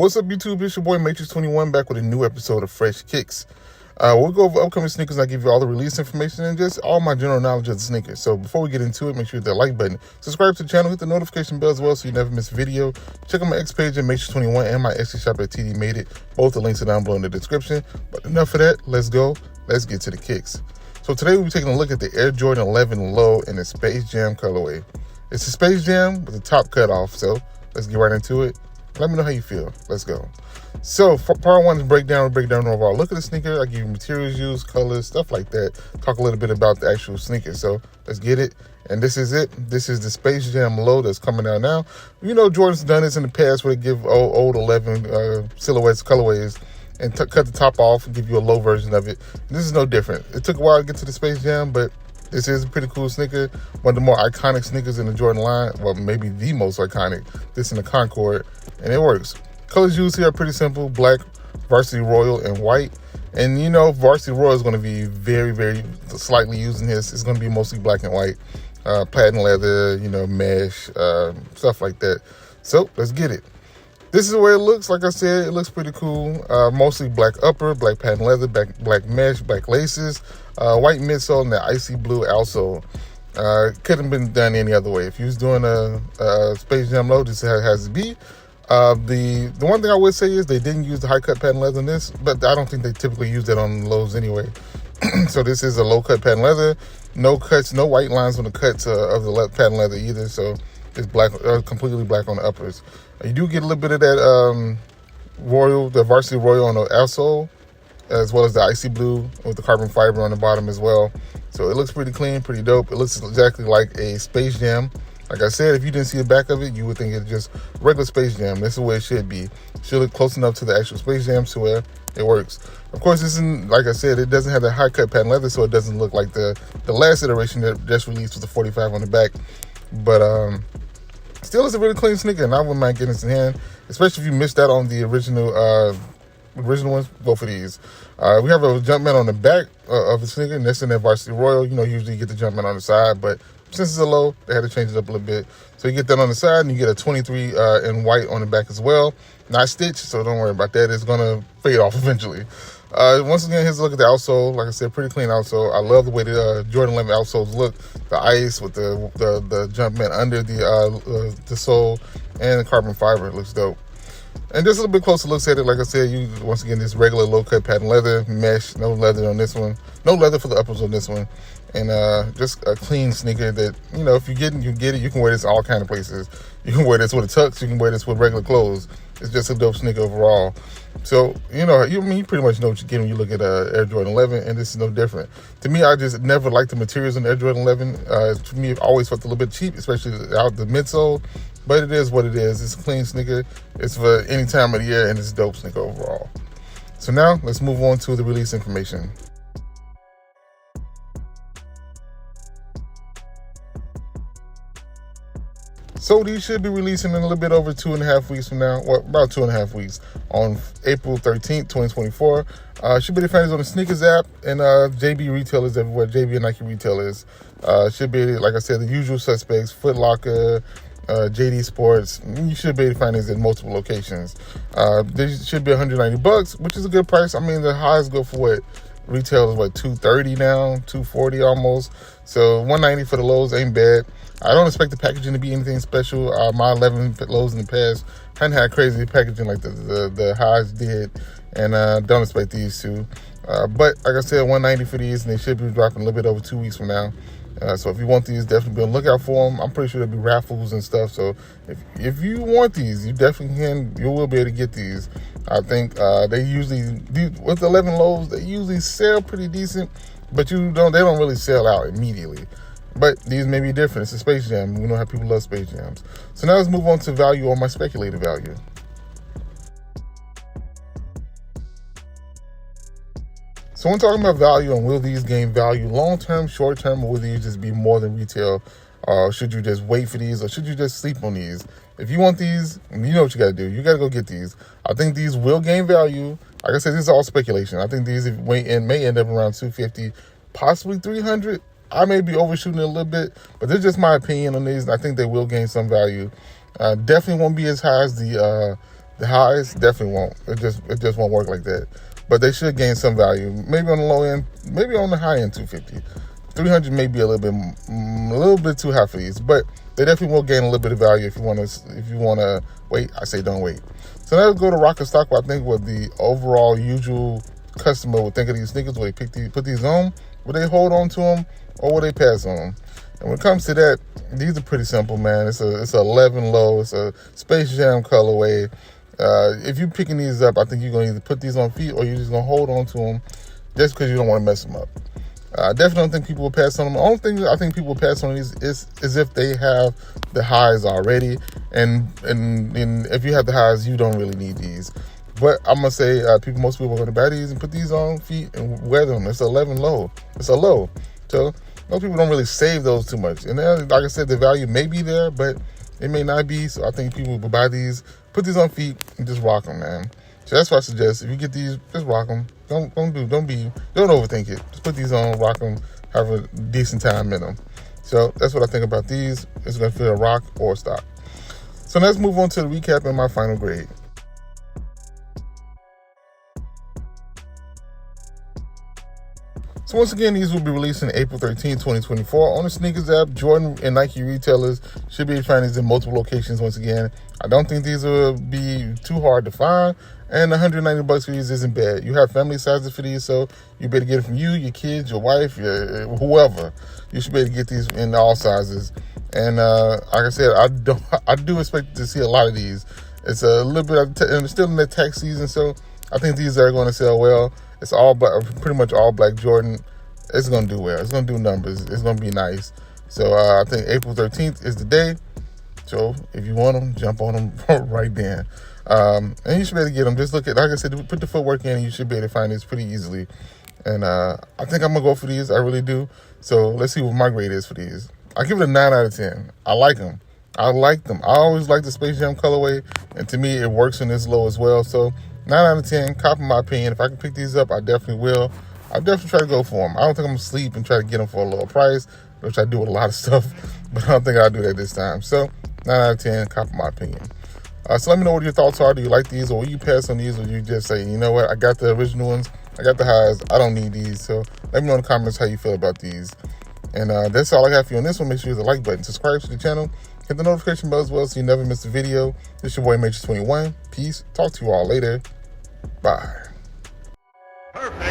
What's up, YouTube? It's your boy M8trix21 back with a new episode of Fresh Kicks. We'll go over upcoming sneakers and I'll give you all the release information and just all my general knowledge of the sneakers. So before we get into it, make sure you hit that like button, subscribe to the channel, hit the notification bell as well so you never miss a video. Check out my X page at M8trix21 and my Etsy shop at TDMadeIt. Both the links are down below in the description. But enough of that, let's go. Let's get to the kicks. So today we'll be taking a look at the Air Jordan 11 Low in the Space Jam colorway. It's a Space Jam with the top cut off, so let's get right into it. Let me know how you feel. Let's go. So for part one is breakdown overall. Look at the sneaker. I give you materials used, colors, stuff like that. Talk a little bit about the actual sneaker. So let's get it. And this is it. This is the Space Jam Low that's coming out now. You know, Jordan's done this in the past where they give old 11 silhouettes, colorways, and cut the top off and give you a low version of it. This is no different. It took a while to get to the Space Jam, but this is a pretty cool sneaker. One of the more iconic sneakers in the Jordan line. Well, maybe the most iconic. This in the Concord. And it works. Colors used here are pretty simple. Black, Varsity Royal, and white. And you know, Varsity Royal is going to be very, very slightly used in this. It's going to be mostly black and white. Patent leather, you know, mesh, stuff like that. So, let's get it. This is the way it looks. Like I said, it looks pretty cool. Mostly black upper, black patent leather, black mesh, black laces, white midsole, and the icy blue outsole. Couldn't have been done any other way. If you was doing a Space Jam Low, this has to be. The one thing I would say is they didn't use the high cut patent leather in this, but I don't think they typically use that on lows anyway. So this is a low cut patent leather. No cuts, no white lines on the cuts of the patent leather either. So it's black, completely black on the uppers. You do get a little bit of that Royal, the Varsity Royal on the outsole, as well as the icy blue with the carbon fiber on the bottom as well. So it looks pretty clean, pretty dope. It looks exactly like a Space Jam. Like I said, if you didn't see the back of it, you would think it's just regular Space Jam. This is where it should be. It should look close enough to the actual Space Jam to where it works. Of course, this isn't, like I said, it doesn't have the high cut patent leather, so it doesn't look like the last iteration that just released with the 45 on the back. But still, it's a really clean sneaker, and I wouldn't mind getting this in hand, especially if you missed out on the original ones. Go for these. We have a Jumpman on the back of the sneaker, and that's in that Varsity Royal. You know, usually you get the Jumpman on the side, but since it's a low, they had to change it up a little bit. So you get that on the side, and you get a 23 in white on the back as well. Not stitched, so don't worry about that. It's going to fade off eventually. Once again, here's a look at the outsole. Like I said, pretty clean outsole. I love the way the Jordan 11 outsoles look. The ice with the Jumpman under the sole and the carbon fiber. It looks dope. And just a little bit closer looks at it, like I said, you once again this regular low cut patent leather, mesh, no leather on this one, no leather for the uppers on this one, and just a clean sneaker that, you know, if you get it, you get it. You can wear this all kind of places. You can wear this with a tux. You can wear this with regular clothes. It's just a dope sneaker overall. So you know, you pretty much know what you get when you look at Air Jordan 11, and this is no different. To me, I just never liked the materials on Air Jordan 11. To me, it always felt a little bit cheap, especially out the midsole. But it is what it is. It's a clean sneaker. It's for any time of the year, and it's a dope sneaker overall. So now, let's move on to the release information. So these should be releasing in a little bit over 2.5 weeks from now. Well, about 2.5 weeks on April 13th, 2024. Should be the fans on the Sneakers app and JB retailers everywhere. JB and Nike retailers. Should be, like I said, the usual suspects. Foot Locker, JD Sports. You should be able to find these in multiple locations. They should be $190, which is a good price. I mean, the highs go for what? Retail is what, $230 now, $240 almost. So $190 for the lows ain't bad. I don't expect the packaging to be anything special. My 11 lows in the past hadn't had crazy packaging like the highs did, and don't expect these to. But like I said, $190 for these, and they should be dropping a little bit over 2 weeks from now. So if you want these, definitely be on the lookout for them. I'm pretty sure there'll be raffles and stuff. So if you want these, you definitely can. You will be able to get these. I think they usually with 11 lows, they usually sell pretty decent, but they don't really sell out immediately. But these may be different. It's a Space Jam. We know how people love Space Jams. So now let's move on to value on my speculated value. So when talking about value and will these gain value long-term, short-term, or will these just be more than retail? Should you just wait for these, or should you just sleep on these? If you want these, you know what you got to do. You got to go get these. I think these will gain value. Like I said, this is all speculation. I think these may end up around $250, possibly $300. I may be overshooting it a little bit, but this is just my opinion on these. I think they will gain some value. Definitely won't be as high as the The highs definitely won't. It just won't work like that. But they should gain some value. Maybe on the low end, maybe on the high end, 250. 300 may be a little bit too high for these, but they definitely will gain a little bit of value if you want to wait. I say don't wait. So now let's go to rock and stock. What I think what the overall usual customer would think of these sneakers. Will they put these on? Will they hold on to them, or will they pass on them? And when it comes to that, these are pretty simple, man. It's a 11 low. It's a Space Jam colorway. If you're picking these up, I think you're gonna either put these on feet or you're just gonna hold on to them just because you don't want to mess them up. I definitely don't think people will pass on them. The only thing I think people will pass on these is if they have the highs already, and if you have the highs, you don't really need these. But I'm gonna say most people are gonna buy these and put these on feet and wear them. It's 11 low. It's a low, so most people don't really save those too much. And then, like I said, the value may be there, but it may not be. So I think people will buy these, put these on feet, and just rock them, man. So that's what I suggest. If you get these, just rock them. Don't overthink it. Just put these on, rock them, have a decent time in them. So that's what I think about these. It's gonna feel a rock or a stock. So let's move on to the recap and my final grade. So once again, these will be releasing April 13, 2024 on the Sneakers app. Jordan and Nike retailers should be finding these in multiple locations once again. I don't think these will be too hard to find, and $190 for these isn't bad. You have family sizes for these, so you better get it from you, your kids, your wife, whoever. You should be able to get these in all sizes. And like I said, I do expect to see a lot of these. It's a little bit, and it's still in the tax season, so I think these are going to sell well. It's all black, pretty much all black Jordan. It's going to do well. It's going to do numbers. It's going to be nice. So I think April 13th is the day. So if you want them, jump on them right then. And you should be able to get them. Just look at, like I said, put the footwork in and you should be able to find these pretty easily. And I think I'm going to go for these. I really do. So let's see what my grade is for these. I give it a 9 out of 10. I like them. I like them. I always like the Space Jam colorway. And to me, it works in this low as well. So 9 out of 10, copy my opinion. If I can pick these up, I definitely will. I'll definitely try to go for them. I don't think I'm going to sleep and try to get them for a lower price, which I do with a lot of stuff, but I don't think I'll do that this time. So 9 out of 10, copy my opinion. So let me know what your thoughts are. Do you like these, or will you pass on these, or you just say, you know what, I got the original ones, I got the highs, I don't need these. So let me know in the comments how you feel about these. And that's all I got for you on this one. Make sure you hit the like button, subscribe to the channel, hit the notification bell as well so you never miss a video. This is your boy M8trix21. Peace. Talk to you all later. Bye. Perfect.